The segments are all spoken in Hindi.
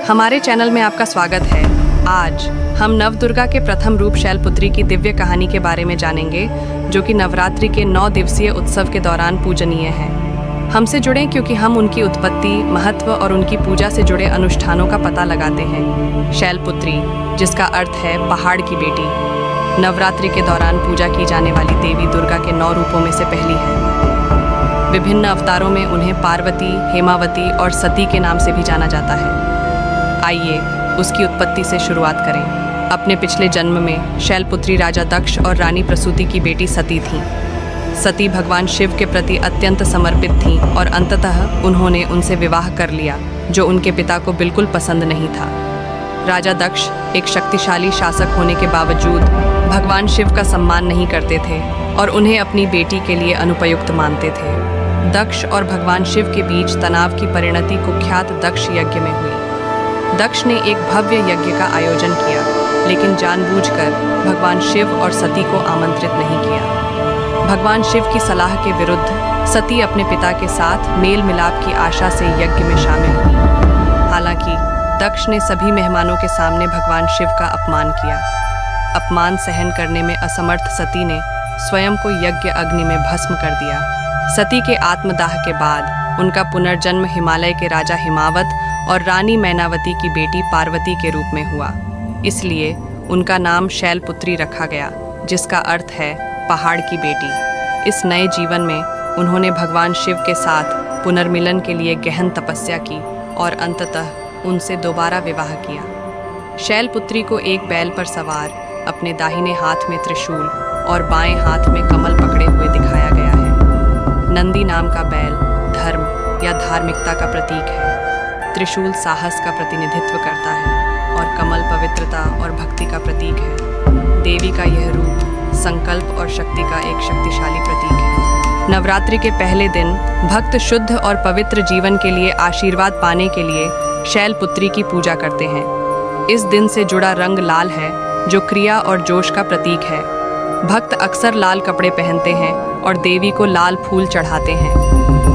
हमारे चैनल में आपका स्वागत है। आज हम नवदुर्गा के प्रथम रूप शैलपुत्री की दिव्य कहानी के बारे में जानेंगे, जो कि नवरात्रि के 9 दिवसीय उत्सव के दौरान पूजनीय है। हमसे जुड़ें क्योंकि हम उनकी उत्पत्ति, महत्व और उनकी पूजा से जुड़े अनुष्ठानों का पता लगाते हैं। शैलपुत्री, जिसका अर्थ है पहाड़ की बेटी, नवरात्रि के दौरान पूजा की जाने वाली देवी दुर्गा के 9 रूपों में से पहली है। विभिन्न अवतारों में उन्हें पार्वती, हेमावती और सती के नाम से भी जाना जाता है। आइए उसकी उत्पत्ति से शुरुआत करें। अपने पिछले जन्म में शैलपुत्री राजा दक्ष और रानी प्रसूति की बेटी सती थीं। सती भगवान शिव के प्रति अत्यंत समर्पित थीं और अंततः उन्होंने उनसे विवाह कर लिया, जो उनके पिता को बिल्कुल पसंद नहीं था। राजा दक्ष एक शक्तिशाली शासक होने के बावजूद भगवान शिव का सम्मान नहीं करते थे और उन्हें अपनी बेटी के लिए अनुपयुक्त मानते थे। दक्ष और भगवान शिव के बीच तनाव की परिणति कुख्यात दक्ष यज्ञ में हुई। दक्ष ने एक भव्य यज्ञ का आयोजन किया, लेकिन जानबूझकर भगवान शिव और सती को आमंत्रित नहीं किया। भगवान शिव की सलाह के विरुद्ध सती अपने पिता के साथ मेल मिलाप की आशा से यज्ञ में शामिल हुई। हालांकि दक्ष ने सभी मेहमानों के सामने भगवान शिव का अपमान किया। अपमान सहन करने में असमर्थ सती ने स्वयं को यज्ञ अग्नि में भस्म कर दिया। सती के आत्मदाह के बाद उनका पुनर्जन्म हिमालय के राजा हिमावत और रानी मैनावती की बेटी पार्वती के रूप में हुआ। इसलिए उनका नाम शैलपुत्री रखा गया, जिसका अर्थ है पहाड़ की बेटी। इस नए जीवन में उन्होंने भगवान शिव के साथ पुनर्मिलन के लिए गहन तपस्या की और अंततः उनसे दोबारा विवाह किया। शैलपुत्री को एक बैल पर सवार, अपने दाहिने हाथ में त्रिशूल और बाएं हाथ में कमल पकड़े हुए दिखाया गया है। नंदी नाम का बैल धर्म या धार्मिकता का प्रतीक है। त्रिशूल साहस का प्रतिनिधित्व करता है और कमल पवित्रता और भक्ति का प्रतीक है। देवी का यह रूप संकल्प और शक्ति का एक शक्तिशाली प्रतीक है। नवरात्रि के पहले दिन भक्त शुद्ध और पवित्र जीवन के लिए आशीर्वाद पाने के लिए शैलपुत्री की पूजा करते हैं। इस दिन से जुड़ा रंग लाल है, जो क्रिया और जोश का प्रतीक है। भक्त अक्सर लाल कपड़े पहनते हैं और देवी को लाल फूल चढ़ाते हैं।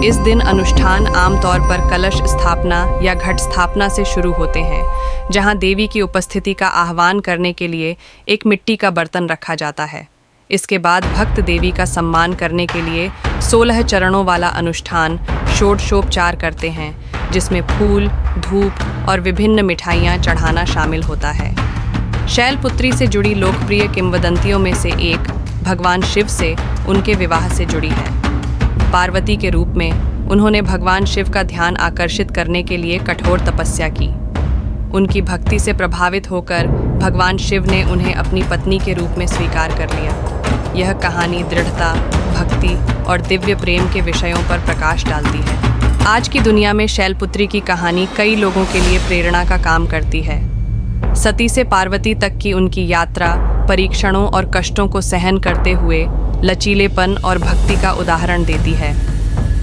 इस दिन अनुष्ठान आमतौर पर कलश स्थापना या घट स्थापना से शुरू होते हैं, जहां देवी की उपस्थिति का आह्वान करने के लिए एक मिट्टी का बर्तन रखा जाता है। इसके बाद भक्त देवी का सम्मान करने के लिए 16 चरणों वाला अनुष्ठान षोडशोपचार करते हैं, जिसमें फूल, धूप और विभिन्न मिठाइयाँ चढ़ाना शामिल होता है। शैलपुत्री से जुड़ी लोकप्रिय किंवदंतियों में से एक भगवान शिव से उनके विवाह से जुड़ी है। पार्वती के रूप में उन्होंने भगवान शिव का ध्यान आकर्षित करने के लिए कठोर तपस्या की। उनकी भक्ति से प्रभावित होकर भगवान शिव ने उन्हें अपनी पत्नी के रूप में स्वीकार कर लिया। यह कहानी दृढ़ता, भक्ति और दिव्य प्रेम के विषयों पर प्रकाश डालती है। आज की दुनिया में शैलपुत्री की कहानी कई लोगों के लिए प्रेरणा का काम करती है। सती से पार्वती तक की उनकी यात्रा परीक्षणों और कष्टों को सहन करते हुए लचीलेपन और भक्ति का उदाहरण देती है।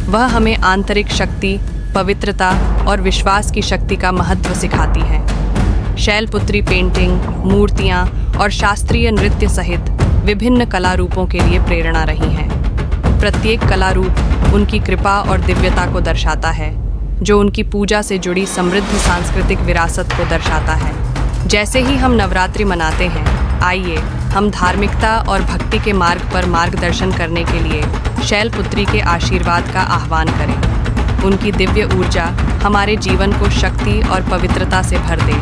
वह हमें आंतरिक शक्ति, पवित्रता और विश्वास की शक्ति का महत्व सिखाती है। शैलपुत्री पेंटिंग, मूर्तियाँ और शास्त्रीय नृत्य सहित विभिन्न कला रूपों के लिए प्रेरणा रही हैं। प्रत्येक कला रूप उनकी कृपा और दिव्यता को दर्शाता है, जो उनकी पूजा से जुड़ी समृद्ध सांस्कृतिक विरासत को दर्शाता है। जैसे ही हम नवरात्रि मनाते हैं, आइए हम धार्मिकता और भक्ति के मार्ग पर मार्गदर्शन करने के लिए शैलपुत्री के आशीर्वाद का आह्वान करें। उनकी दिव्य ऊर्जा हमारे जीवन को शक्ति और पवित्रता से भर दे।